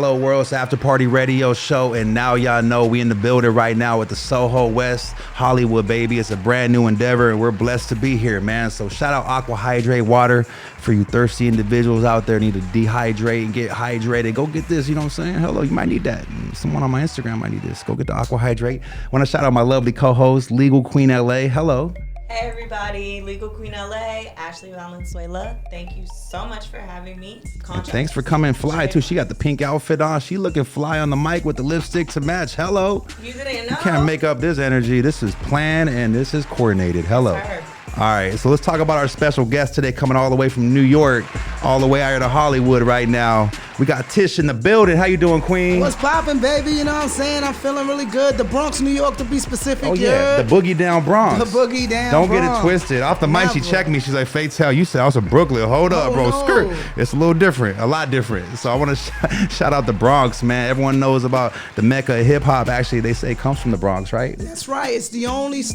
Hello world, it's After Party Radio Show, and now y'all know we in the building right now with the Soho West Hollywood, baby. It's a brand new endeavor, and we're blessed to be here, man. So shout out Aqua Hydrate Water for you thirsty individuals out there need to dehydrate and get hydrated. Go get this, you know what I'm saying? Hello, you might need that. Someone on my Instagram might need this. Go get the Aqua Hydrate. I want to shout out my lovely co-host, Legal Queen LA. Hello. Hey everybody, Legal Queen LA, Ashley Valenzuela. Thank you so much for having me. Thanks for coming fly too. She got the pink outfit on. She looking fly on the mic with the lipstick to match. Hello. You didn't know. You can't make up this energy. This is planned and this is coordinated. Hello. Yes, all right, so let's talk about our special guest today, coming all the way from New York, all the way out here to Hollywood right now. We got Tish in the building. How you doing, Queen? What's poppin', baby? You know what I'm saying? I'm feeling really good. The Bronx, New York, to be specific. Oh, yeah, the Boogie Down Bronx. The Boogie Down Don't Bronx. get it twisted. Off the mic, she checked me. She's like, Fatell, you said I was from Brooklyn. Hold up, bro. No. Skirt. It's a little different, a lot different. So I want to shout out the Bronx, man. Everyone knows about the Mecca of hip-hop. Actually, they say it comes from the Bronx, right? That's right. It's the only it's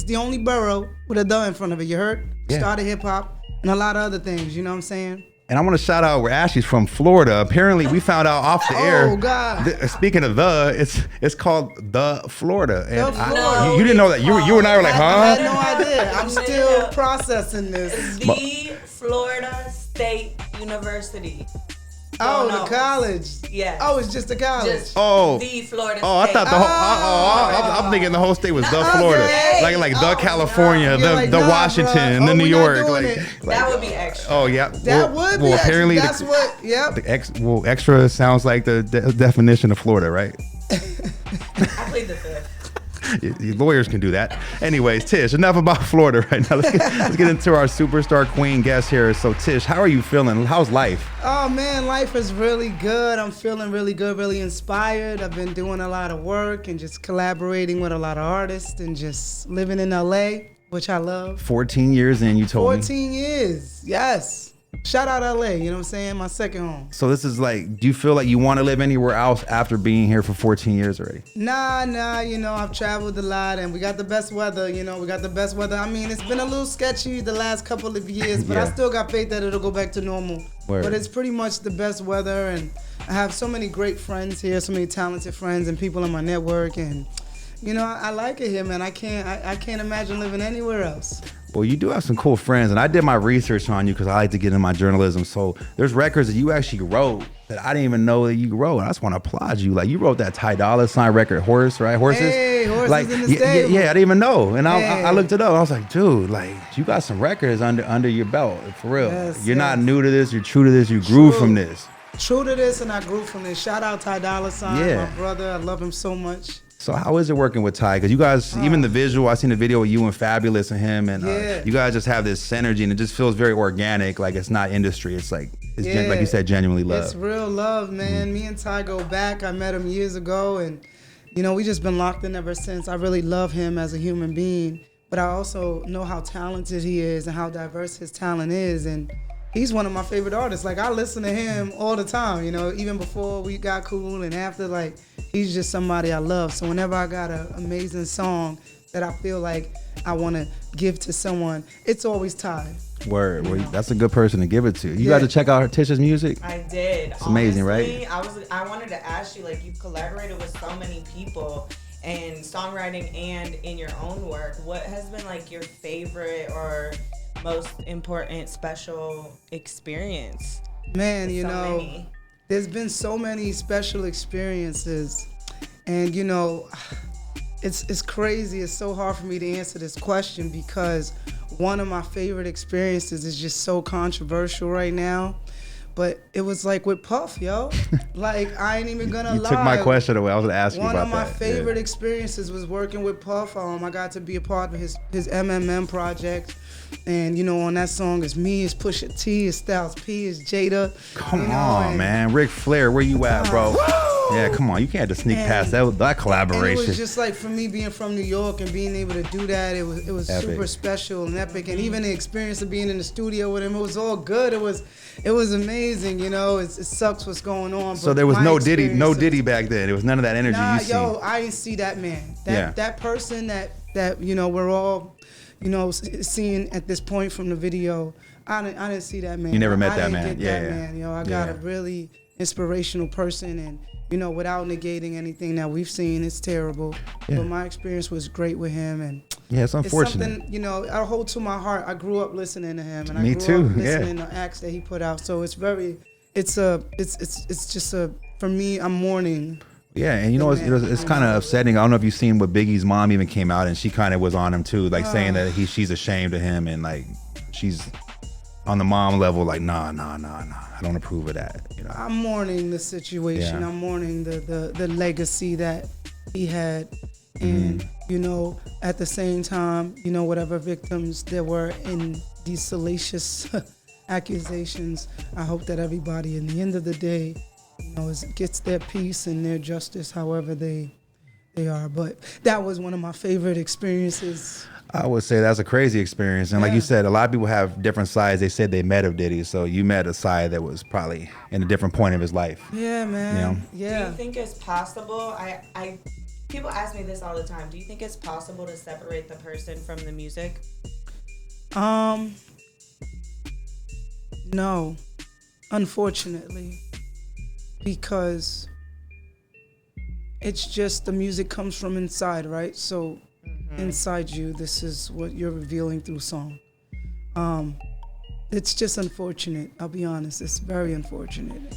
the only borough with a "the" in front of it. You heard? Yeah. Started hip-hop and a lot of other things. You know what I'm saying? And I want to shout out where Ashley's from, Florida. Apparently, we found out off the air. Oh, God. Speaking of it's called the Florida. And Florida. You didn't know that. You and I were like, I huh? had no idea. I'm still processing this. It's the Florida State University. Oh, Don't the know. college. Yeah. Oh, it's just a college. Just Oh. the Florida Oh, I State. thought the whole. I'm thinking the whole state was the Florida, Okay. like the California, You're the like, the nah, Washington, bruh. and the Oh, New we not York. doing Like, it. That would be extra. oh yeah. That would be apparently that's what. Yep. the extra sounds like the definition of Florida, right? I plead the fifth. Your lawyers can do that. Anyways, Tish, enough about Florida right now. Let's get into our superstar queen guest here. So, Tish, how are you feeling? How's life? Oh man, life is really good. I'm feeling really good, really inspired. I've been doing a lot of work and just collaborating with a lot of artists and just living in LA, which I love. 14 years in, you told me. 14 years, yes. Shout out LA, you know what I'm saying? My second home. So this is like, do you feel like you want to live anywhere else after being here for 14 years already? Nah, you know, I've traveled a lot and we got the best weather, you know, I mean, it's been a little sketchy the last couple of years, but I Yeah. still got faith that it'll go back to normal. Word. But it's pretty much the best weather, and I have so many great friends here, so many talented friends and people in my network, and you know, I like it here, man. I can't imagine living anywhere else. Well, you do have some cool friends, and I did my research on you because I like to get in my journalism. So there's records that you actually wrote that I didn't even know that you wrote. And I just want to applaud you. Like, you wrote that Ty Dolla $ign record, Horse, right? Horses? Hey, Horses like, in the yeah, stable. yeah, I didn't even know. And Hey. I looked it up. I was like, dude, like, you got some records under your belt, for real. Yes, You're not yes. new to this. You're true to this. You grew True. from this. True to this, and I grew from this. Shout out Ty Dolla $ign, Yeah. my brother. I love him so much. So how is it working with Ty? Because you guys, even the visual, I seen the video with you and Fabulous and him, and Yeah. you guys just have this synergy, and it just feels very organic. Like, it's not industry. It's like, Yeah. like you said, genuinely love. It's real love, man. Me and Ty go back. I met him years ago, and you know, we just been locked in ever since. I really love him as a human being, but I also know how talented he is and how diverse his talent is, and he's one of my favorite artists. Like, I listen to him all the time, you know, even before we got cool and after. Like, he's just somebody I love. So whenever I got an amazing song that I feel like I want to give to someone, it's always Ty. Word. Well, that's a good person to give it to. You Yeah. got to check out Tish's music. I did. It's amazing, right? I wanted to ask you, like, you've collaborated with so many people in songwriting and in your own work. What has been like your favorite or most important special experience? Man, you So know, many. there's been so many special experiences, and you know, it's crazy. It's so hard for me to answer this question because one of my favorite experiences is just so controversial right now. But it was like with Puff, yo. Like, I ain't even gonna You lie. took my question away. I was gonna ask you One about of my that. favorite Yeah. experiences was working with Puff. I got to be a part of his MMM project. And, you know, on that song, it's me, it's Pusha T, it's Styles P, it's Jada. Come you know, on, and- man. Ric Flair, where you at, bro? Yeah, come on. You can't just sneak And- past that And it collaboration. was just like, for me being from New York and being able to do that, it was Epic. super special and epic. And even the experience of being in the studio with him, it was all good. It was amazing, you know. It sucks what's going on. So but there was my no Diddy experience- back then. There was none of that energy Nah, you see. yo, I didn't see that man. Yeah. That person that you know we're all, you know, seeing at this point from the video. I didn't see that man. You never met I that didn't man. Get Yeah, that yeah. man. Yo, I gotta Yeah. really inspirational person, and without negating anything that we've seen, it's terrible. Yeah. But my experience was great with him, and Yeah, it's unfortunate. it's something I hold to my heart. I grew up listening to him, and Me I grew too, up yeah. listening to acts that he put out. So it's just for me. I'm mourning. Yeah, and it's kind of upsetting. I don't know if you've seen what Biggie's mom even came out, and she kind of was on him too, like saying that she's ashamed of him, and like she's on the mom level, like nah, I don't approve of that. I'm mourning the situation. Yeah. I'm mourning the legacy that he had, and at the same time, whatever victims there were in these salacious accusations, I hope that everybody, in the end of the day, gets their peace and their justice, however they are. But that was one of my favorite experiences. I would say that's a crazy experience, and like you said, a lot of people have different sides. They said they met of Diddy, so you met a side that was probably in a different point of his life. Yeah, man. Yeah. Do you think it's possible? People ask me this all the time. Do you think it's possible to separate the person from the music? No, unfortunately, because it's just the music comes from inside, right? So inside you, this is what you're revealing through song. It's just unfortunate. I'll be honest. It's very unfortunate.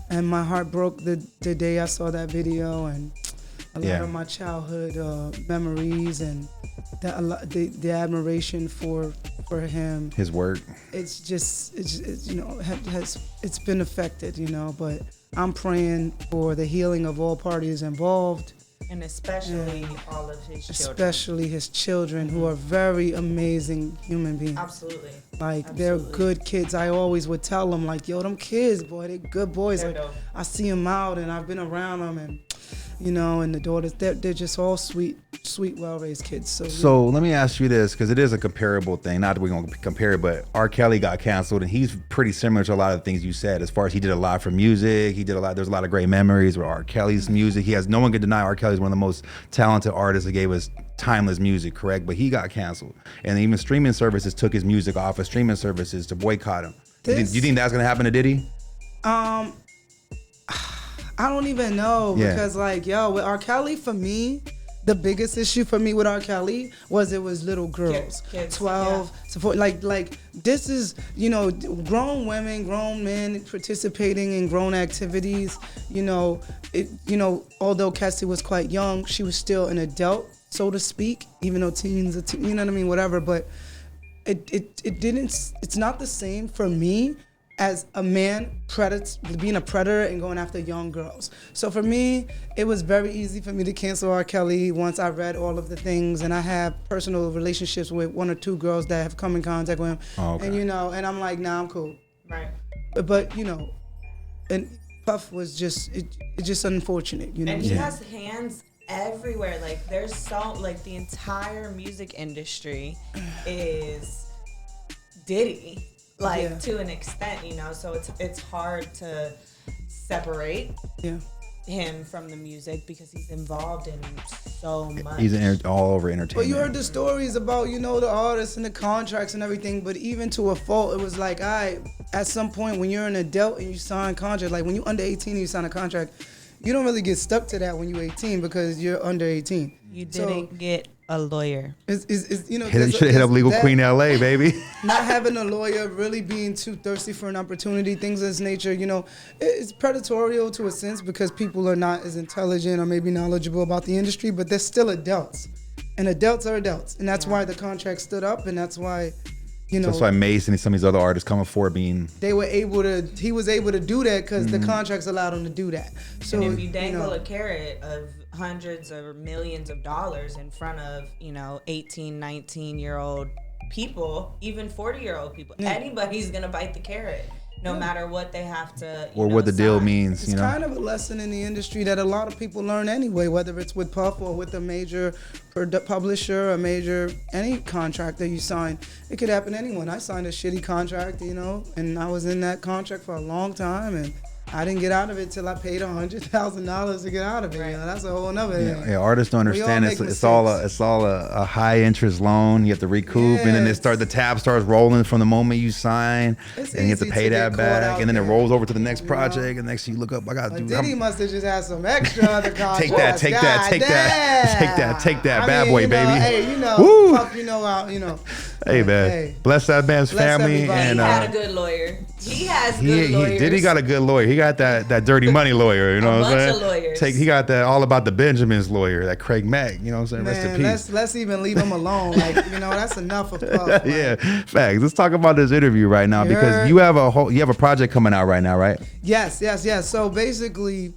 And my heart broke the day I saw that video, and a lot of my childhood memories and the admiration for him. His work. It's been affected, but I'm praying for the healing of all parties involved. And especially all of his children. Especially his children, who are very amazing human beings. Absolutely. They're good kids. I always would tell them, like, yo, them kids, boy, they're good boys. They're like, dope. I see them out, and I've been around them, and and the daughters, they're just all sweet, well-raised kids. So let me ask you this, because it is a comparable thing. Not that we're going to compare it, but R. Kelly got canceled, and he's pretty similar to a lot of the things you said. As far as he did a lot for music, there's a lot of great memories with R. Kelly's music. No one can deny R. Kelly's one of the most talented artists that gave us timeless music, correct? But he got canceled, and even streaming services took his music off of streaming services to boycott him. Do you think that's going to happen to Diddy? I don't even know, because with R. Kelly, for me, the biggest issue for me with R. Kelly was it was little girls, kids, 12 to 14. Like this is, grown women, grown men participating in grown activities. Although Cassie was quite young, she was still an adult, so to speak, even though teens are, you know what I mean, whatever. But it's not the same for me as a man being a predator and going after young girls. So for me, it was very easy for me to cancel R. Kelly once I read all of the things, and I have personal relationships with one or two girls that have come in contact with him. Oh, okay. And and I'm like, nah, I'm cool. Right. But and Puff was just unfortunate, And he has hands everywhere. Like there's the entire music industry is Diddy. To an extent, so it's hard to separate him from the music because he's involved in so much. He's all over entertainment. But you heard the stories about, the artists and the contracts and everything, but even to a fault, it was like, at some point when you're an adult and you sign a contract, like when you're under 18 and you sign a contract, you don't really get stuck to that when you're 18 because you're under 18. You didn't get a lawyer. You should have hit up Legal Queen LA, baby. Not having a lawyer, really being too thirsty for an opportunity, things of this nature, it's predatorial to a sense because people are not as intelligent or maybe knowledgeable about the industry, but they're still adults. And adults are adults. And that's why the contract stood up, and that's why, So that's why Mace and some of these other artists coming forward he was able to do that because the contracts allowed him to do that. So and if you dangle a carrot of hundreds or millions of dollars in front of 18, 19-year-old people, even 40-year-old people, anybody's gonna bite the carrot, no matter what they have to or what the deal means. It's kind of a lesson in the industry that a lot of people learn anyway, whether it's with Puff or with a major publisher, any contract that you sign. It could happen to anyone. I signed a shitty contract, and I was in that contract for a long time, and I didn't get out of it till I paid $100,000 to get out of it. You know, that's a whole nother thing. Yeah, artists don't understand it's all a high interest loan. You have to recoup, and then the tab starts rolling from the moment you sign, and you have to pay that back, and then it rolls over to the next project, and next thing you look up, I got to do. Diddy must have just had some extra other contracts. take that, bad boy, baby. Hey, you know, Woo! fuck, you know. Hey man, bless that man's family. Everybody. And he had a good lawyer. He has good lawyers. Diddy got a good lawyer. He got that dirty money lawyer. You know what I'm saying? Of lawyers. He got that all about the Benjamins lawyer, that Craig Mack. You know what I'm saying? Man, rest in peace. Let's even leave him alone. Like, you know, that's enough of Puff. Like, Yeah, facts. Let's talk about this interview right now because you have a project coming out right now, right? Yes. So basically,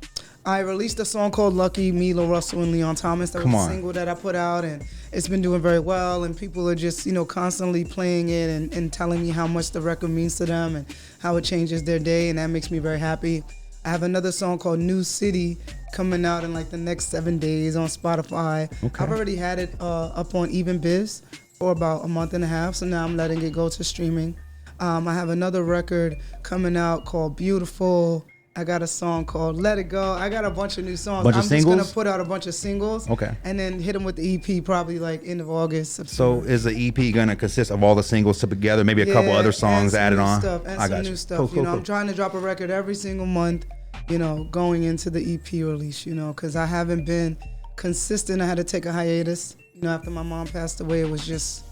I released a song called Lucky, me, Lil Russell, and Leon Thomas. That was a single that I put out, and it's been doing very well, and people are just, you know, constantly playing it and telling me how much the record means to them and how it changes their day, and that makes me very happy. I have another song called New City coming out in like the next 7 days on Spotify. Okay. I've already had it up on Even Biz for about a month and a half, so now I'm letting it go to streaming. I have another record coming out called Beautiful. I got a song called Let It Go. I got a bunch of new songs. I'm just going to put out a bunch of singles. Okay. And then hit them with the EP probably like end of August. September. So is the EP going to consist of all the singles together, maybe a couple other songs added on? I got new stuff. Cool. I'm trying to drop a record every single month, you know, going into the EP release, you know, because I haven't been consistent. I had to take a hiatus. You know, after my mom passed away, it was just,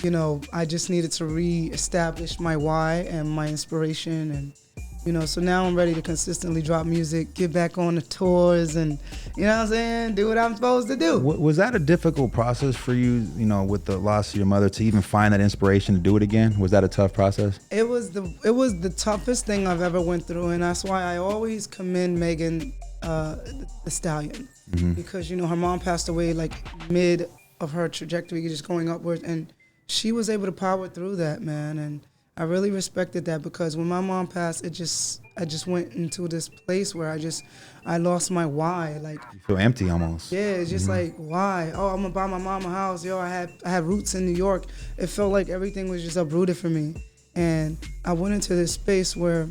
you know, I just needed to reestablish my why and my inspiration, and you know, so now I'm ready to consistently drop music, get back on the tours, and, you know what I'm saying, do what I'm supposed to do. Was that a difficult process for you, you know, with the loss of your mother, to even find that inspiration to do it again? Was that a tough process? It was the toughest thing I've ever went through, and that's why I always commend Megan the Stallion, because, you know, her mom passed away like mid of her trajectory, just going upward, and she was able to power through that, man, and I really respected that, because when my mom passed, I just went into this place where I lost my why. Like, you feel empty almost. Yeah, it's just like, why? Oh, I'm gonna buy my mom a house. Yo, I had roots in New York. It felt like everything was just uprooted for me, and I went into this space where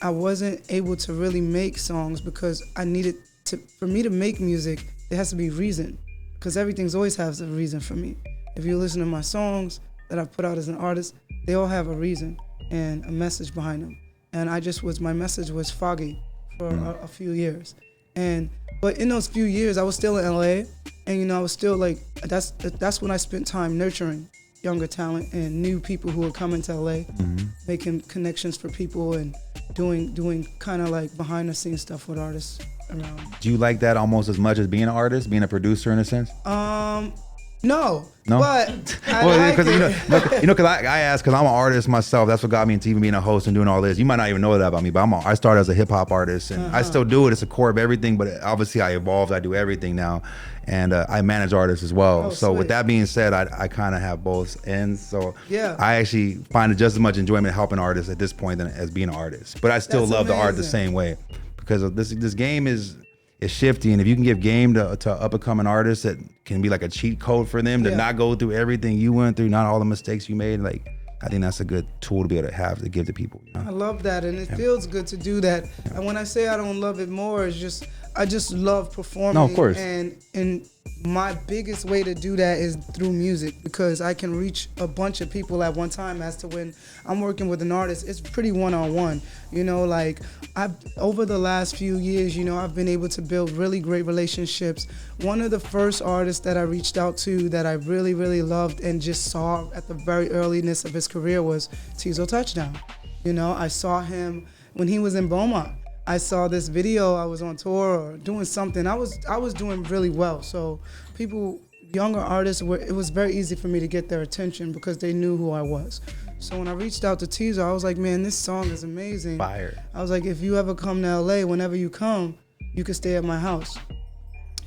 I wasn't able to really make songs, because I needed to. For me to make music, there has to be reason, because everything's always has a reason for me. If you listen to my songs that I've put out as an artist, they all have a reason and a message behind them. And my message was foggy for a few years. But in those few years, I was still in LA, and, you know, I was still like, that's when I spent time nurturing younger talent and new people who were coming to LA, making connections for people and doing kind of like behind the scenes stuff with artists around. Do you like that almost as much as being an artist, being a producer in a sense? No, but because I asked, because I'm an artist myself. That's what got me into even being a host and doing all this. You might not even know that about me, but I started as a hip hop artist, and I still do it. It's a core of everything, but obviously I evolved. I do everything now, and I manage artists as well. So with that being said, I kind of have both ends. So I actually find it just as much enjoyment helping artists at this point than as being an artist. But I still love the art the same way, because this game is shifty, and if you can give game to up and coming artists, that can be like a cheat code for them to not go through everything you went through, not all the mistakes you made. Like, I think that's a good tool to be able to have to give to people. You know? I love that, and it feels good to do that. And when I say I don't love it more, it's just I just love performing. No, of course. And my biggest way to do that is through music, because I can reach a bunch of people at one time. As to when I'm working with an artist, it's pretty one-on-one. You know, like over the last few years, you know, I've been able to build really great relationships. One of the first artists that I reached out to that I really, really loved and just saw at the very earliness of his career was Tizo Touchdown. You know, I saw him when he was in Beaumont. I saw this video, I was on tour or doing something. I was doing really well. So people, younger artists, it was very easy for me to get their attention because they knew who I was. So when I reached out to Tizo, I was like, man, this song is amazing. Fire. I was like, if you ever come to LA, whenever you come, you can stay at my house.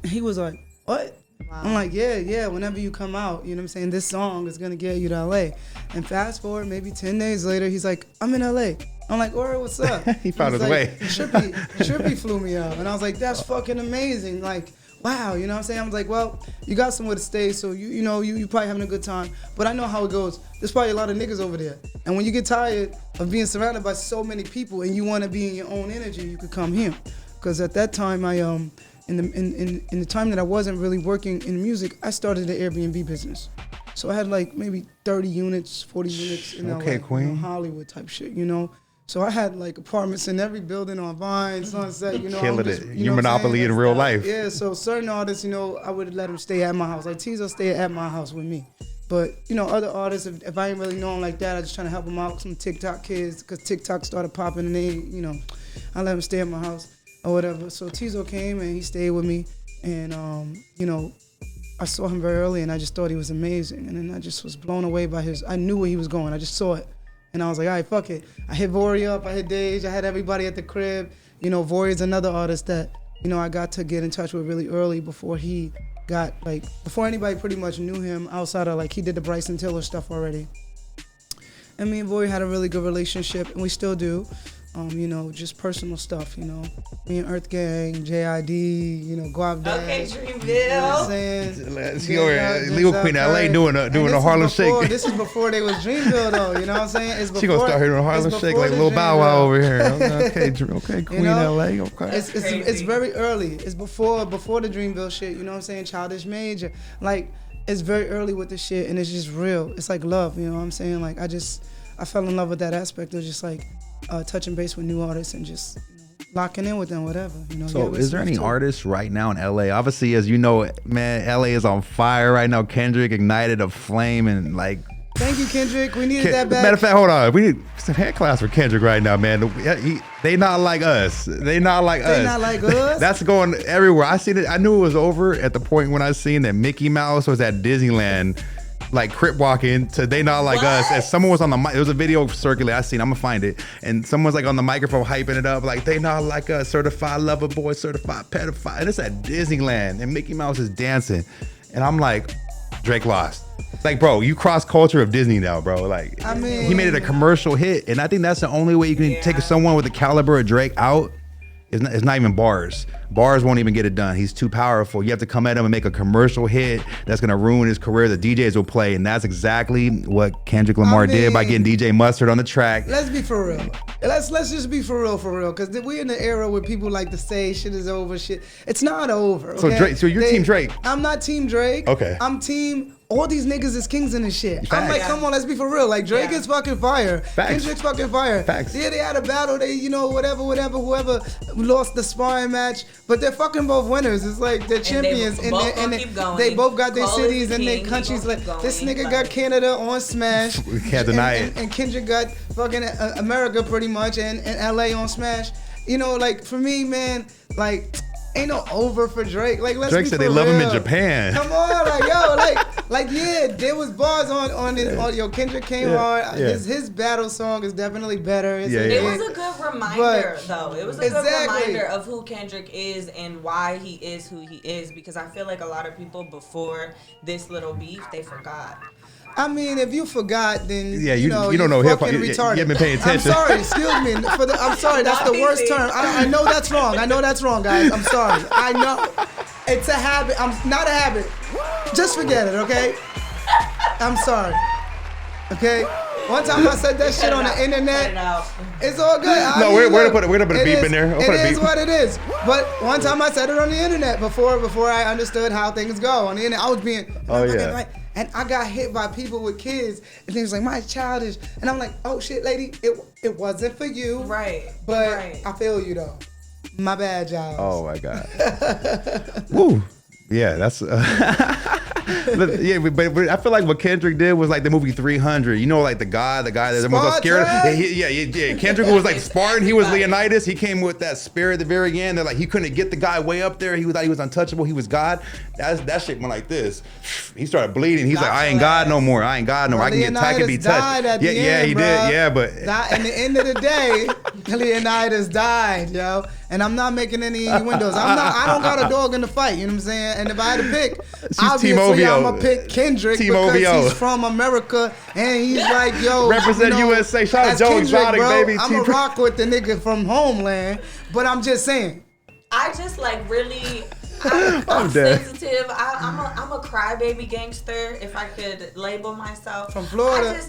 And he was like, what? Wow. I'm like, yeah, whenever you come out, you know what I'm saying, this song is gonna get you to LA. And fast forward, maybe 10 days later, he's like, I'm in LA. I'm like, all right, what's up? He found his way. Trippy flew me out. And I was like, that's fucking amazing. Like, wow, you know what I'm saying? I was like, well, you got somewhere to stay, so you know, you probably having a good time. But I know how it goes. There's probably a lot of niggas over there. And when you get tired of being surrounded by so many people and you want to be in your own energy, you could come here. Because at that time, in the time that I wasn't really working in music, I started the Airbnb business. So I had like maybe 30 units, 40 units in Okay, LA, Queen. Hollywood type shit, you know? So I had like apartments in every building on Vine, Sunset, you know. Killing I'm just, it. you You know what I'm monopoly saying? in real life. Yeah, so certain artists, you know, I would let them stay at my house. Like Tizo stay at my house with me. But, you know, other artists, if I ain't really know them like that, I just trying to help them out with some TikTok kids, because TikTok started popping and they, you know, I let them stay at my house or whatever. So Tizo came and he stayed with me. And, you know, I saw him very early and I just thought he was amazing. And then I just was blown away by I knew where he was going. I just saw it. And I was like, all right, fuck it. I hit Vori up, I hit Dej, I had everybody at the crib. You know, Vori is another artist that, you know, I got to get in touch with really early before he got, like, before anybody pretty much knew him outside of, like, he did the Bryson Tiller stuff already. And me and Vori had a really good relationship, and we still do. You know, just personal stuff, you know. Me and Earth Gang, JID, you know, Guav Dad. Okay, Dreamville. You know what I'm saying? Let's go here. Legal Queen LA doing a Harlem Shake. This is before they was Dreamville though, you know what I'm saying? It's before, She gonna start hitting Harlem Shake like Lil Bow Wow over here. Okay, Queen you know, LA, okay. It's very early. It's before the Dreamville shit, you know what I'm saying? Childish Major. Like, it's very early with this shit and it's just real. It's like love, you know what I'm saying? Like, I fell in love with that aspect of just like touching base with new artists and just, you know, locking in with them, whatever. You know. So, is there any artists right now in LA? Obviously, as you know, man, LA is on fire right now. Kendrick ignited a flame and like. Thank you, Kendrick. We needed that back. Matter of fact, hold on. We need some head class for Kendrick right now, man. They not like us. They not like us. They not like us. That's going everywhere. I seen it. I knew it was over at the point when I seen that Mickey Mouse was at Disneyland, like crip walking to They Not Like Us. As someone was on the mic, there was a video circulating. I seen. I'm gonna find it. And someone's like on the microphone hyping it up, like They Not Like Us, certified lover boy, certified pedophile. And it's at Disneyland, and Mickey Mouse is dancing, and I'm like, Drake lost. Like, bro, you cross culture of Disney now, bro. Like, I mean, he made it a commercial hit, and I think that's the only way you can take someone with the caliber of Drake out. It's not even bars. Bars won't even get it done. He's too powerful. You have to come at him and make a commercial hit that's gonna ruin his career. The DJs will play, and that's exactly what Kendrick Lamar did by getting DJ Mustard on the track. Let's be for real. Let's just be for real, because we're in the era where people like to say shit is over. Shit, it's not over. Okay? So Drake, you're Team Drake. I'm not Team Drake. Okay. I'm Team. All these niggas is kings in this shit. Facts. I'm like, come on, let's be for real. Like, Drake is fucking fire. Facts. Kendrick's fucking fire. Facts. Yeah, they had a battle. They, you know, whoever lost the sparring match, but they're fucking both winners. It's like they're champions, and they both got their cities and their countries. Like, this nigga got Canada on Smash. We can't deny it. And Kendrick got fucking America pretty much, and LA on Smash. You know, like for me, man, like. Ain't no over for Drake. Like, let's Drake be said for they love real. him in Japan. Come on, like yo, yeah, there was bars on yo. Kendrick came hard. His battle song is definitely better. It was a good reminder, though. It was a good reminder of who Kendrick is and why he is who he is. Because I feel like a lot of people before this little beef, they forgot. I mean, if you forgot, then you don't know hip hop. You haven't been paying attention. I'm sorry, excuse me. I'm sorry, that's the worst term. I know that's wrong. I know that's wrong, guys. I'm sorry. I know it's a habit. I'm not a habit. Just forget it, okay? I'm sorry. Okay. One time I said that shit on the internet. It's all good. We're gonna put a beep in there. It is what it is. But one time I said it on the internet before I understood how things go on the internet. I was being right. And I got hit by people with kids, and they was like, "My childish," and I'm like, "Oh shit, lady, it wasn't for you, right? But I feel you though. My bad, y'all." Oh my god. Woo. Yeah, that's. But I feel like what Kendrick did was like the movie 300. You know, like the guy that everyone got scared of. Yeah. Kendrick was like Spartan. He was Leonidas. He came with that spirit at the very end. That like he couldn't get the guy way up there. He thought he was untouchable. He was God. That shit went like this. He started bleeding. He's like, I ain't God no more. I can get attacked and be touched. Yeah, he did. Yeah, but at the end of the day, Leonidas died, yo. And I'm not making any windows. I don't got a dog in the fight. You know what I'm saying? And if I had to pick, obviously I'm gonna pick Kendrick because he's from America and he's like, yo, represent USA. Shout out Joe Exotic, baby. I'm a rock with the nigga from Homeland, but I'm just saying. I just like really I'm dead. sensitive. I'm a crybaby gangster, if I could label myself. From Florida.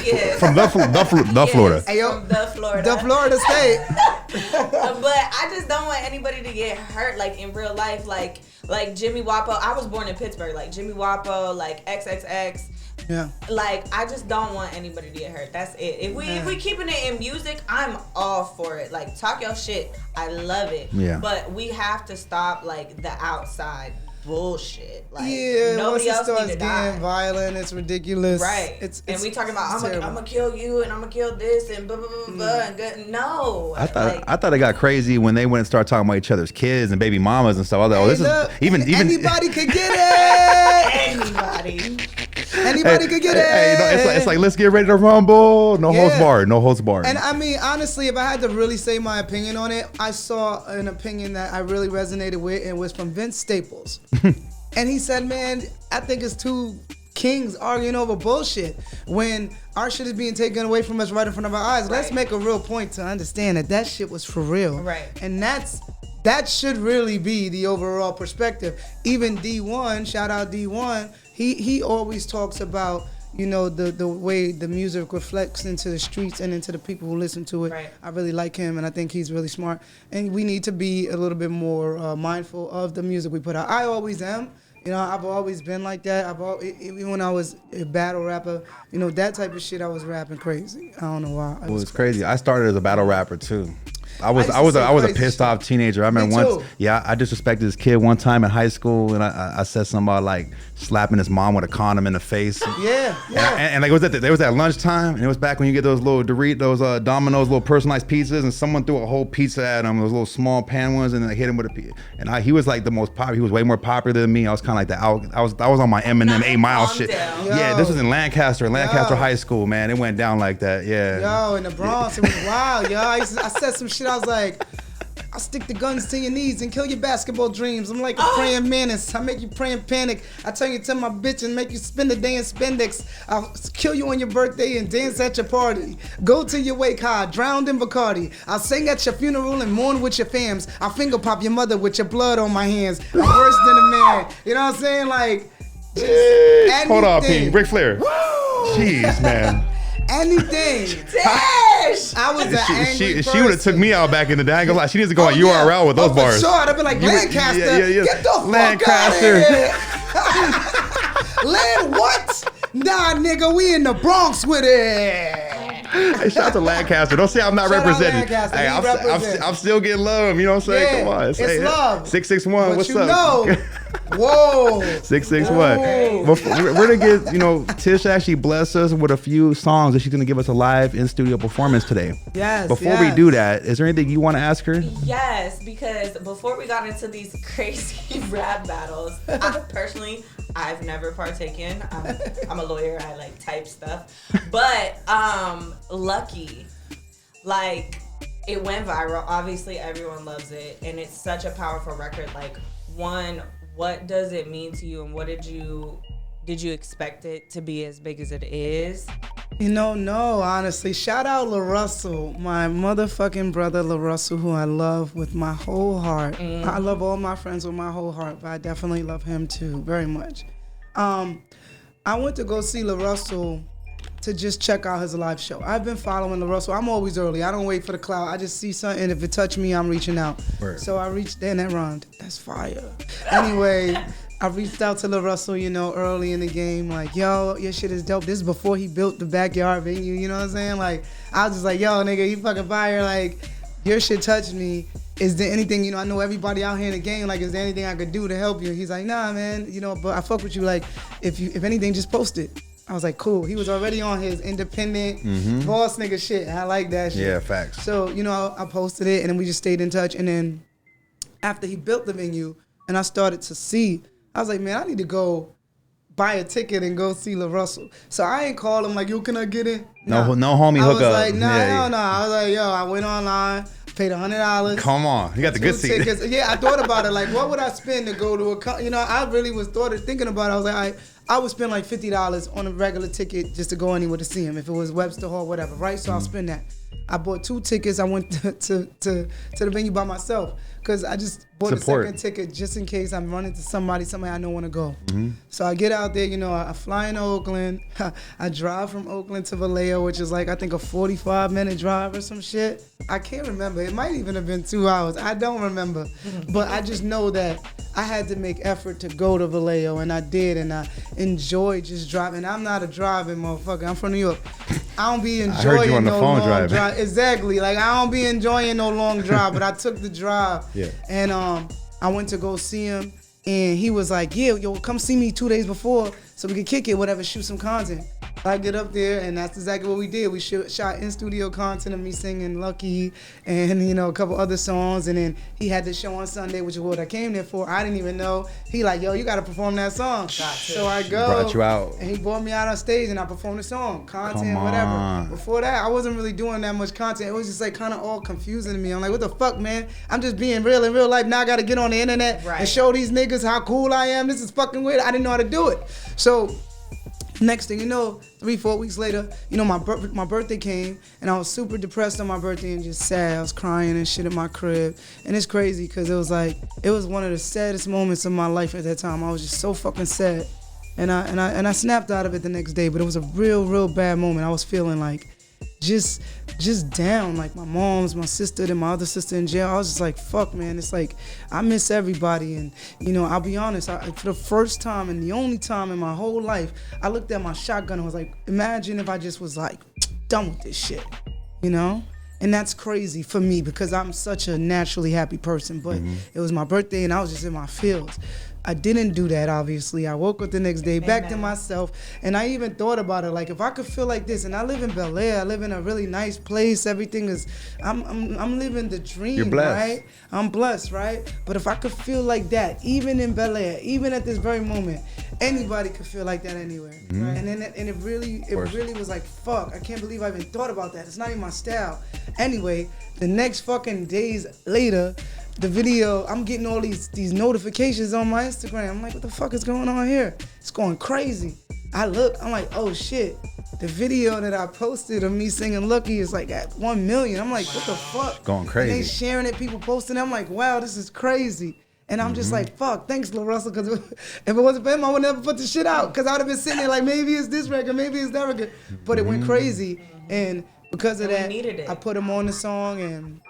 Yes. From the Florida. Yes, Hey, yo, from the Florida. The Florida State. But I just don't want anybody to get hurt, like in real life, like Jimmy Wapo. I was born in Pittsburgh, like Jimmy Wapo, like XXX. Yeah. Like, I just don't want anybody to get hurt. That's it. If we keeping it in music, I'm all for it. Like, talk your shit. I love it. Yeah. But we have to stop, like, the outside bullshit. Like, Yeah, nobody once else it starts need to getting die. violent, it's ridiculous. Right. And we talking about, I'm gonna kill you and I'm gonna kill this and blah, blah, blah, blah. And good. No. I thought it got crazy when they went and started talking about each other's kids and baby mamas and stuff. I was like, oh, this is even anybody could get it. Anybody could get it. Hey, it's like let's get ready to rumble. No holds barred. No holds barred. And I mean, honestly, if I had to really say my opinion on it, I saw an opinion that I really resonated with, and it was from Vince Staples. And he said, man, I think it's two kings arguing over bullshit when our shit is being taken away from us right in front of our eyes. Right. Let's make a real point to understand that shit was for real. Right. And that should really be the overall perspective. Even D1, shout out D1, he always talks about, you know, the way the music reflects into the streets and into the people who listen to it. Right. I really like him, and I think he's really smart. And we need to be a little bit more mindful of the music we put out. I always am. You know, I've always been like that. Even when I was a battle rapper, you know, that type of shit, I was rapping crazy. I don't know why. Well, it's crazy. I started as a battle rapper too. I was a pissed off teenager. I remember once, I disrespected this kid one time in high school, and I said something about like slapping his mom with a condom in the face. Yeah. And like it was at lunchtime, and it was back when you get those little Doritos, Domino's, little personalized pizzas, and someone threw a whole pizza at him, those little small pan ones, and I hit him with a pizza. And he was like the most popular. He was way more popular than me. I was kind of like I was on my Eminem 8 Mile shit. Yeah, this was in Lancaster High School, man. It went down like that. Yeah. Yo, in the Bronx, it was wild, yo. I said some shit. I was like, I'll stick the guns to your knees and kill your basketball dreams. I'm like a praying mantis. I make you pray and panic. I turn you to my bitch and make you spend the day in spandex. I'll kill you on your birthday and dance at your party. Go to your wake high, drowned in Bacardi. I'll sing at your funeral and mourn with your fams. I'll finger pop your mother with your blood on my hands. I'm worse than a man. You know what I'm saying? Like, hold on, P. Ric Flair. Woo! Jeez, man. Anything. Tish! I was an angry person. She would have took me out back in the day. I ain't gonna lie. She needs to go on URL with those bars. For sure. I'd have been like, Lancaster, get the Lancaster. fuck out of here. Land what? Nah, nigga, we in the Bronx with it. Hey, shout out to Lancaster. Don't say I'm not representing. Hey, I'm still getting love. You know what I'm saying? Yeah, come on. it's love. 661. But what's you up? Know. Whoa. 661. We're gonna get, you know, Tish actually blessed us with a few songs that she's gonna give us a live in studio performance today. Yes. Before we do that, is there anything you want to ask her? Yes, because before we got into these crazy rap battles, I've never partaken. I'm a lawyer. I like type stuff, but Lucky, like, it went viral. Obviously, everyone loves it, and it's such a powerful record. Like, one, what does it mean to you, and what did you expect it to be as big as it is? You know, no, honestly. Shout out LaRussell, my motherfucking brother LaRussell, who I love with my whole heart. I love all my friends with my whole heart, but I definitely love him too, very much. I went to go see LaRussell to just check out his live show. I've been following LaRussell. I'm always early. I don't wait for the cloud. I just see something. If it touch me, I'm reaching out. Word. So I reached, damn, that rhymed. That's fire. Anyway, I reached out to LaRussell, you know, early in the game, like, yo, your shit is dope. This is before he built the backyard venue, you know what I'm saying? Like, I was just like, yo, nigga, you fucking fire. Like, your shit touched me. Is there anything, you know, I know everybody out here in the game, like, is there anything I could do to help you? He's like, nah, man, you know, but I fuck with you. Like, if anything, just post it. I was like, cool. He was already on his independent boss nigga shit. I like that shit. Yeah, facts. So, you know, I posted it, and then we just stayed in touch. And then after he built the venue and I started to see, I was like, man, I need to go buy a ticket and go see LaRussell. So I ain't call him like, yo, can I get in? No homie hookup. I was like, nah, no. I was like, yo, I went online, paid $100. Come on, you got the good seat. Tickets. Yeah, I thought about it. Like, what would I spend to go to a? You know, I really thinking about it. I was like, I would spend like $50 on a regular ticket just to go anywhere to see him. If it was Webster Hall, whatever, right? So I'll spend that. I bought 2 tickets. I went to the venue by myself. because I just bought Support. a second ticket just in case I'm running to somebody I don't want to go. So I get out there, you know, I fly into Oakland. I drive from Oakland to Vallejo, which is like, I think a 45-minute drive or some shit. I can't remember. It might even have been 2 hours. I don't remember. But I just know that I had to make effort to go to Vallejo, and I did, and I enjoyed just driving. I'm not a driving motherfucker. I'm from New York. I don't be enjoying I heard you on the no phone long driving. drive. Exactly. Like, I don't be enjoying no long drive, but I took the drive. Yeah. And I went to go see him, and he was like, yeah, yo, come see me 2 days before so we could kick it, whatever, shoot some content. I get up there, and that's exactly what we did. We shot in-studio content of me singing Lucky and, you know, a couple other songs, and then he had the show on Sunday, which is what I came there for. I didn't even know. He like, yo, you got to perform that song. So I go. Brought you out. And he brought me out on stage, and I performed the song, content, Come whatever. on. Before that, I wasn't really doing that much content. It was just like kind of all confusing to me. I'm like, what the fuck, man? I'm just being real in real life. Now I got to get on the internet and show these niggas how cool I am. This is fucking weird. I didn't know how to do it. So next thing you know, 3-4 weeks later, you know, my birthday came, and I was super depressed on my birthday and just sad. I was crying and shit in my crib, and it's crazy because it was one of the saddest moments of my life at that time. I was just so fucking sad, and I snapped out of it the next day. But it was a real bad moment. I was feeling like just down, like my mom's, my sister, and my other sister in jail. I was just like, fuck, man. It's like, I miss everybody. And, you know, I'll be honest, for the first time and the only time in my whole life, I looked at my shotgun and was like, imagine if I just was like, done with this shit, you know? And that's crazy for me because I'm such a naturally happy person. But it was my birthday and I was just in my feels. I didn't do that, obviously. I woke up the next day, back to myself, and I even thought about it. Like, if I could feel like this, and I live in Bel Air, I live in a really nice place. Everything is, I'm living the dream, You're blessed. right? I'm blessed, right? But if I could feel like that, even in Bel Air, even at this very moment, anybody could feel like that anywhere, right? And then it really was like, fuck, I can't believe I even thought about that. It's not even my style. Anyway, the next fucking days later, the video, I'm getting all these notifications on my Instagram. I'm like, what the fuck is going on here? It's going crazy. I look, I'm like, oh shit. The video that I posted of me singing Lucky is like at 1 million. I'm like, what the fuck? Going crazy. And they sharing it, people posting it. I'm like, wow, this is crazy. And I'm just like, fuck, thanks, Lil Russell, because if it wasn't for him, I would never put the shit out. Because I would have been sitting there like, maybe it's this record, maybe it's that record. But it went crazy. And because of that, I put him on the song, and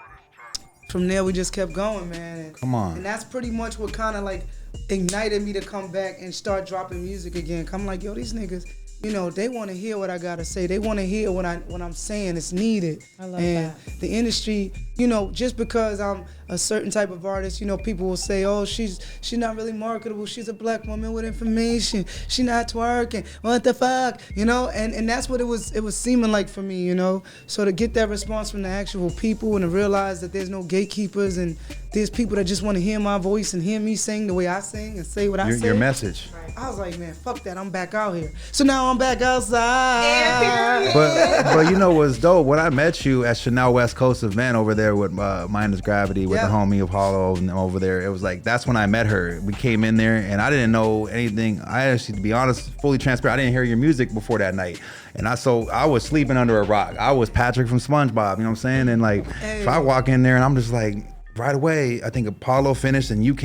from there, we just kept going, man. And, Come on. And that's pretty much what kind of like ignited me to come back and start dropping music again. I'm like, yo, these niggas, you know, they want to hear what I gotta say. They want to hear what I'm saying. It's needed. I love and that. The industry, you know, just because I'm a certain type of artist, you know, people will say, oh, she's not really marketable. She's a black woman with information. She not twerking. What the fuck? You know, and that's what it was seeming like for me, you know. So to get that response from the actual people and to realize that there's no gatekeepers and there's people that just want to hear my voice and hear me sing the way I sing and say what I say. Your message. I was like, man, fuck that. I'm back out here. So now I'm back outside. But you know what's dope? When I met you at Chanel West Coast event over there with Minus Gravity with the homie Apollo and over there, it was like, that's when I met her. We came in there and I didn't know anything. I actually, to be honest, fully transparent, I didn't hear your music before that night. And I was sleeping under a rock. I was Patrick from SpongeBob, you know what I'm saying? And like, if I walk in there and I'm just like, right away, I think Apollo finished and you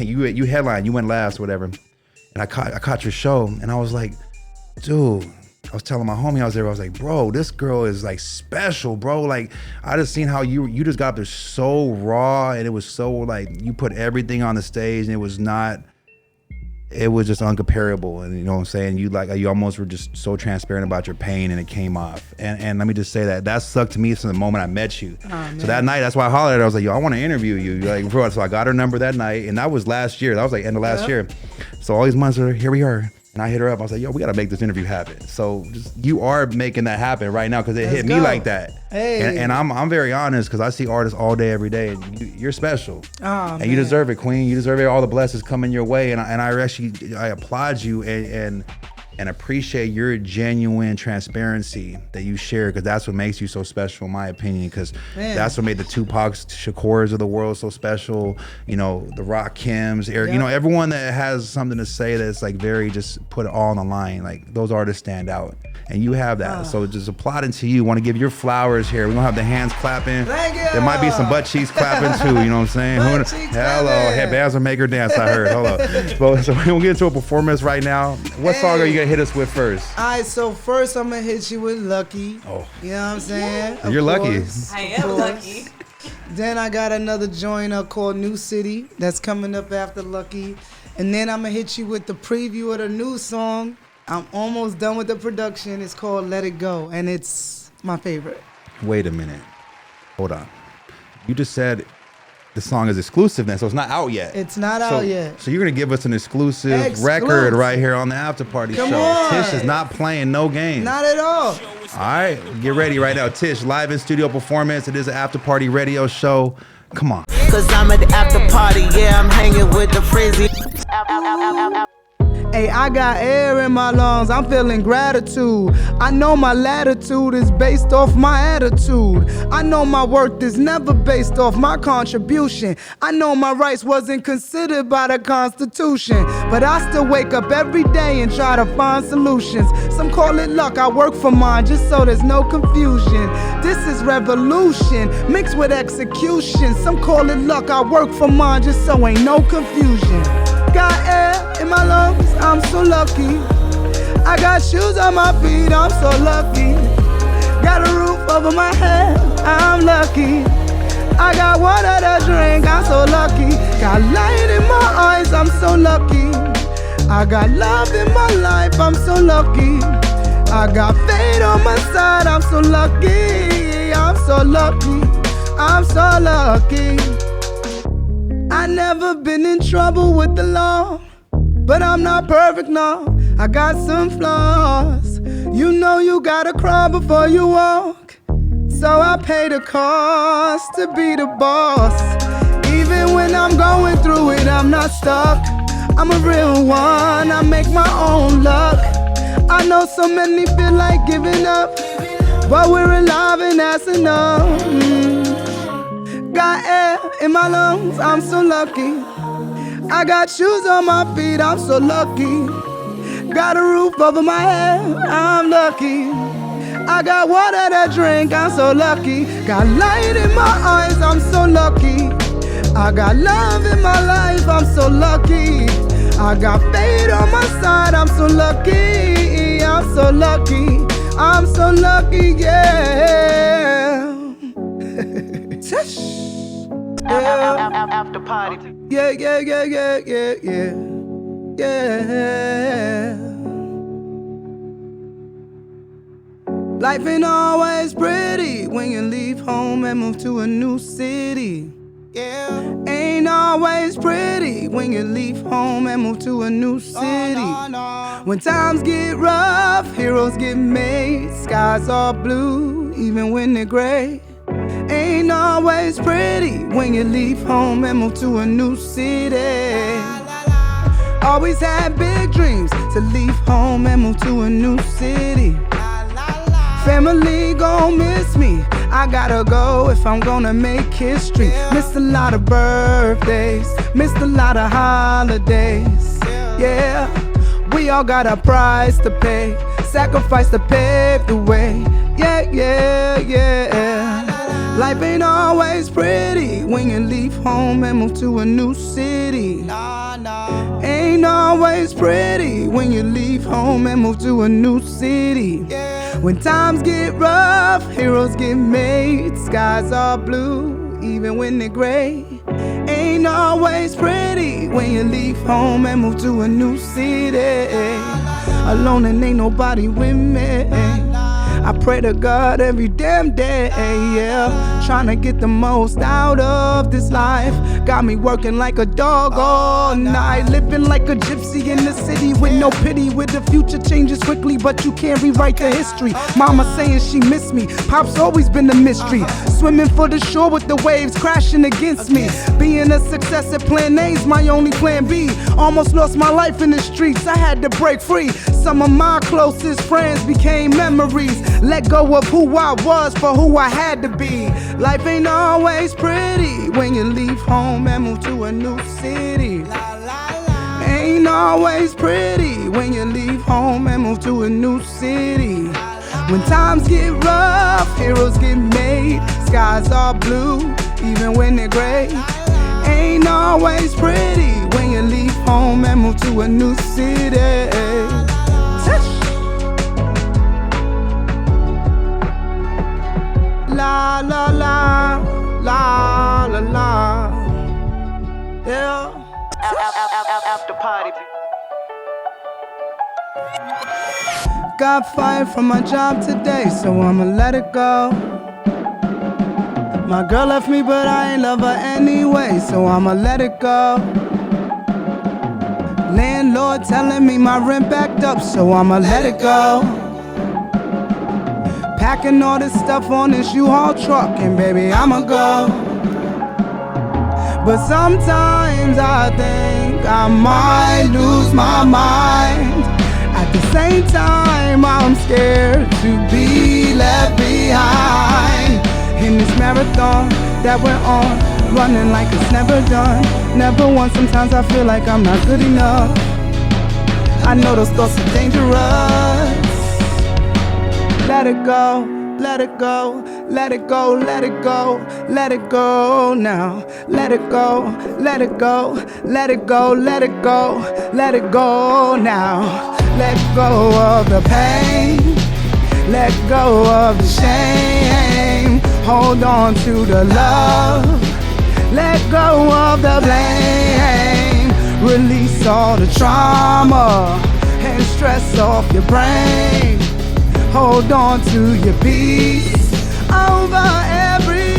headline, you went last, whatever. And I caught your show and I was like, dude, I was telling my homie I was there, I was like, bro, this girl is like special, bro. Like, I just seen how you just got up there so raw and it was so like, you put everything on the stage and it was just uncomparable. And you know what I'm saying? You almost were just so transparent about your pain and it came off. And let me just say that sucked to me since the moment I met you. So that night, that's why I hollered at her. I was like, yo, I want to interview you. Like, bro, so I got her number that night and that was last year. That was like end of last year. So all these months later, here we are. And I hit her up. I was like, yo, we got to make this interview happen. So you are making that happen right now because it hit me like that. Hey. And I'm very honest because I see artists all day, every day. And you're special. And you deserve it, Queen. You deserve it. All the blessings coming your way. And I applaud you. And and appreciate your genuine transparency that you share, because that's what makes you so special, in my opinion, because that's what made the Tupacs, Shakurs of the world so special. You know, the Rakims, Eric, you know, everyone that has something to say that's like very just put it all on the line. Like those artists stand out, and you have that. So just applauding to you. Want to give your flowers here. We're gonna have the hands clapping. Thank you. There might be some butt cheeks clapping too. You know what I'm saying? Hello, headbands will make her dance. I heard. Hold up. So we're gonna get into a performance right now. What song are you gonna hit us with first? All right, so first I'm gonna hit you with Lucky. Oh, you know what I'm saying? You're lucky. I am lucky. Then I got another joint called New City that's coming up after Lucky. And then I'm gonna hit you with the preview of the new song. I'm almost done with the production. It's called Let It Go, and it's my favorite. Wait a minute. Hold on. You just said the song is exclusive then, so it's not out yet. It's not out yet. So you're gonna give us an exclusive record right here on the After Party Come show. on. Tish is not playing no games. Not at all. All right, get ready right now. Tish, live in studio performance. It is an After Party radio show. Come on. Cause I'm at the after party, yeah, I'm hanging with the frenzy. Hey, I got air in my lungs, I'm feeling gratitude. I know my latitude is based off my attitude. I know my worth is never based off my contribution. I know my rights wasn't considered by the Constitution. But I still wake up every day and try to find solutions. Some call it luck, I work for mine just so there's no confusion. This is revolution mixed with execution. Some call it luck, I work for mine just so ain't no confusion. Got air in my lungs, I'm so lucky. I got shoes on my feet, I'm so lucky. Got a roof over my head, I'm lucky. I got water to drink, I'm so lucky. Got light in my eyes, I'm so lucky. I got love in my life, I'm so lucky. I got fate on my side, I'm so lucky. I'm so lucky, I'm so lucky. I never been in trouble with the law, but I'm not perfect, no. I got some flaws. You know you gotta crawl before you walk, so I pay the cost to be the boss. Even when I'm going through it, I'm not stuck. I'm a real one, I make my own luck. I know so many feel like giving up, but we're alive and that's enough. Got air in my lungs, I'm so lucky. I got shoes on my feet, I'm so lucky. Got a roof over my head, I'm lucky. I got water to drink, I'm so lucky. Got light in my eyes, I'm so lucky. I got love in my life, I'm so lucky. I got fate on my side, I'm so lucky. I'm so lucky, I'm so lucky, yeah. After party. Yeah, yeah, yeah, yeah, yeah, yeah, yeah. Life ain't always pretty when you leave home and move to a new city. Yeah. Ain't always pretty when you leave home and move to a new city. Oh, no. When times get rough, heroes get made. Skies are blue, even when they're gray. Ain't always pretty when you leave home and move to a new city. Always had big dreams to leave home and move to a new city. Family gon' miss me, I gotta go if I'm gonna make history. Missed a lot of birthdays, missed a lot of holidays. Yeah, we all got a price to pay, sacrifice to pave the way. Yeah, yeah, yeah. Life ain't always pretty when you leave home and move to a new city. Ain't always pretty when you leave home and move to a new city. When times get rough, heroes get made. Skies are blue, even when they're gray. Ain't always pretty when you leave home and move to a new city. Alone and ain't nobody with me. I pray to God every damn day, yeah. Trying to get the most out of this life. Got me working like a dog all night. Living like a gypsy in the city with no pity. With the future changes quickly, but you can't rewrite the history. Mama saying she missed me. Pop's always been a mystery. Swimming for the shore with the waves crashing against me. Being a success at plan A's my only plan B. Almost lost my life in the streets, I had to break free. Some of my closest friends became memories. Let go of who I was for who I had to be. Life ain't always pretty when you leave home and move to a new city. Ain't always pretty when you leave home and move to a new city. When times get rough, heroes get made. Skies are blue, even when they're gray. Ain't always pretty when you leave home and move to a new city. La la la, la la la. Yeah. After party. Got fired from my job today, so I'ma let it go. My girl left me, but I ain't love her anyway, so I'ma let it go. Landlord telling me my rent backed up, so I'ma let it go. Packing all this stuff on this U-Haul truck, and baby, I'ma go. But sometimes I think I might lose my mind. At the same time, I'm scared to be left behind. In this marathon that we're on, running like it's never done. Never won, sometimes I feel like I'm not good enough. I know those thoughts are dangerous. Let it go, let it go, let it go, let it go, let it go now. Let it go, let it go, let it go, let it go, let it go now. Let go of the pain, let go of the shame. Hold on to the love, let go of the blame. Release all the trauma and stress off your brain. Hold on to your peace over everything.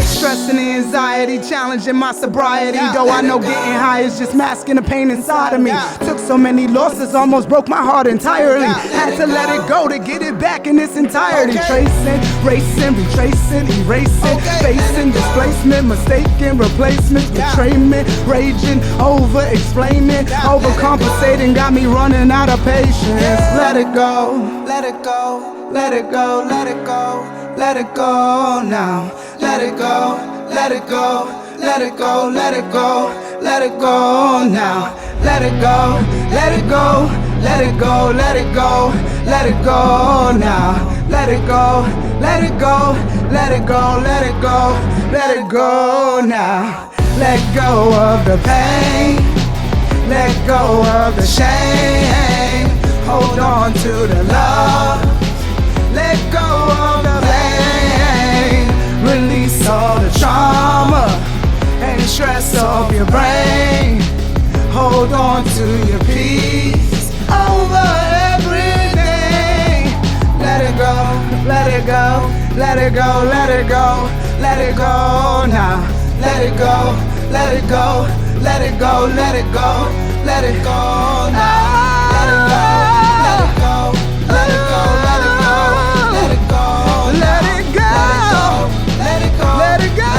Stress and anxiety challenging my sobriety. Though I know getting high is just masking the pain inside of me. Took so many losses, almost broke my heart entirely. Had to let it go to get it back in its entirety. Tracing, racing, retracing, erasing, facing displacement, mistaken replacements, betrayment, raging, over explaining, overcompensating, got me running out of patience. Let it go, let it go, let it go, let it go, let it go now. Let it go, let it go, let it go, let it go, let it go now. Let it go, let it go, let it go, let it go, let it go now. Let it go, let it go, let it go, let it go, let it go now. Let go of the pain, let go of the shame. Hold on to the love, let go of the blame. Release all the trauma and stress off your brain. Hold on to your peace over everything. Let it go, let it go, let it go, let it go, let it go now. Let it go, let it go, let it go, let it go, let it go now. Let it go, let it go, let it go, let it go, let it go, let it go, let it go, let it go,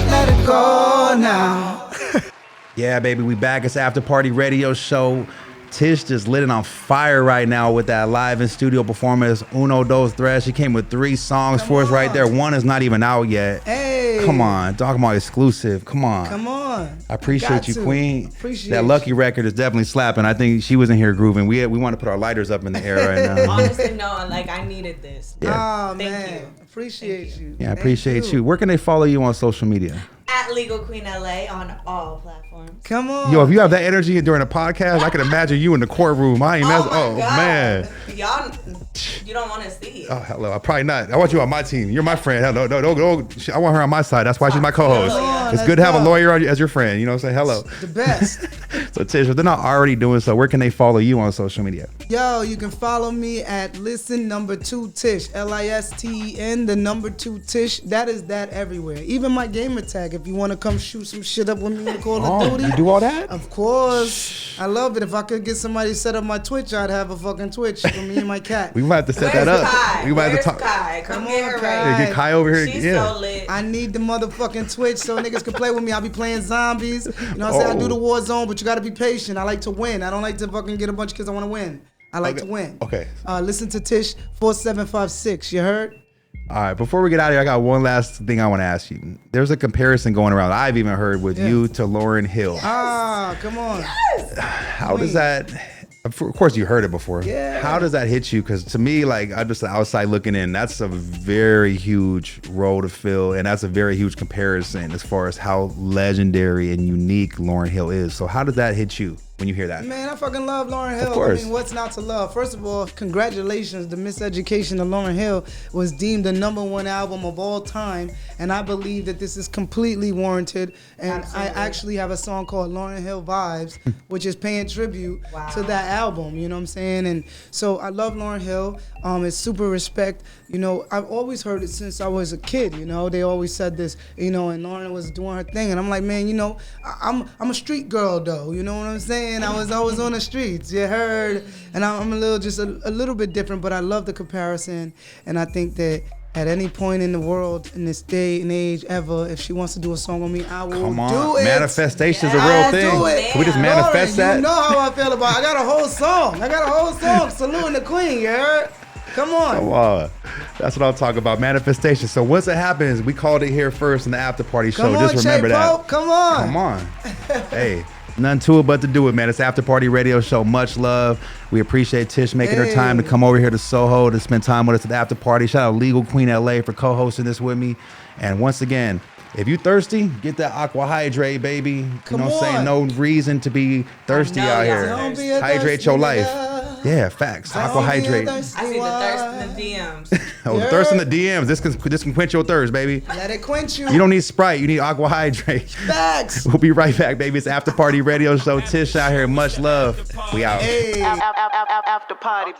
let it go now. Yeah, baby, we back. It's After Party Radio Show. Tish just lit it on fire right now with that live in studio performance. Uno, Dos, Tres. She came with 3 songs for us right there. One is not even out yet. Hey. Come on. Talking about exclusive. Come on. Come on. I appreciate you, Queen. Appreciate that Lucky record is definitely slapping. I think she was in here grooving. We want to put our lighters up in the air right now. Honestly, no, like I needed this. Yeah. Oh, Thank man. you. Appreciate you. Yeah, I appreciate you. Where can they follow you on social media? At Legal Queen LA on all platforms. Come on. Yo, if you have that energy during a podcast, I can imagine you in the courtroom. I ain't Oh, mess. my Oh God. man. Y'all, you don't want to see it. Oh, hello. Probably not. I want you on my team. You're my friend. Hello. No, I want her on my side. That's why she's my co-host. Come on, It's let's good to have a go. lawyer as your friend. You know what I'm saying? Hello. The best. So Tish, if they're not already doing so, where can they follow you on social media? Yo, you can follow me at listen2tish, LISTEN, the number 2 Tish. That is that everywhere. Even my gamer tag, if you want to come shoot some shit up with me in Call of Duty. You do all that? Of course. I love it. If I could get somebody to set up my Twitch, I'd have a fucking Twitch for me and my cat. We might have to set Where's that up. Kai? We might have Where's to talk. Kai? Come Come get on, her Kai. right. Get Kai over here. She's Yeah. so lit. I need the motherfucking Twitch so niggas can play with me. I'll be playing zombies. You know what I'm saying? I do the war zone, but you gotta be patient. I like to win. I don't like to fucking get a bunch of kids. I want to win. I like to win. Okay. Listen to Tish 4756. You heard? All right. Before we get out of here, I got one last thing I want to ask you. There's a comparison going around. I've even heard with you to Lauryn Hill. Ah, come on. How does that? Of course, you heard it before. Yeah. How does that hit you? Because to me, like, I'm just outside looking in. That's a very huge role to fill, and that's a very huge comparison as far as how legendary and unique Lauryn Hill is. So, how does that hit you when you hear that? Man, I fucking love Lauryn Hill. Of course. I mean, what's not to love? First of all, congratulations. The Miseducation of Lauryn Hill was deemed the #1 album of all time, and I believe that this is completely warranted. And Absolutely. I actually have a song called Lauryn Hill Vibes, which is paying tribute to that album. You know what I'm saying? And so I love Lauryn Hill. It's super respect. You know, I've always heard it since I was a kid. You know, they always said this. You know, and Lauryn was doing her thing, and I'm like, man, you know, I'm a street girl though. You know what I'm saying? I was always on the streets. You heard? And I'm a little, just a little bit different, but I love the comparison, and I think that at any point in the world, in this day and age ever, if she wants to do a song on me, I will Come on, do it. manifestation's a real I'll thing. do it. Can we just Damn. manifest Lauryn, that? You know how I feel about it. I got a whole song. Saluting the queen, you heard? Come on. Come on. That's what I'll talk about. Manifestation. So once it happens, we called it here first in the after party show. Come on, Just remember Che that. Pope. Come on. Come on. Hey, nothing to it but to do it, man. It's After Party Radio Show. Much love. We appreciate Tish making her time to come over here to Soho to spend time with us at the after party. Shout out Legal Queen LA for co-hosting this with me. And once again, if you thirsty, get that aqua hydrate, baby. You Come know what I'm saying? on. No reason to be thirsty I know out y'all here. Don't be a Hydrate thirsty your life. nigga. Yeah, facts. Aqua Don't be a hydrate. thirsty I see the thirst one. in the DMs. Oh, Yeah. thirst in the DMs. This can quench your thirst, baby. Let it quench you. You don't need Sprite. You need aqua hydrate. Facts. We'll be right back, baby. It's After Party Radio Show. Tish out here. Much love. We out. Hey. After party.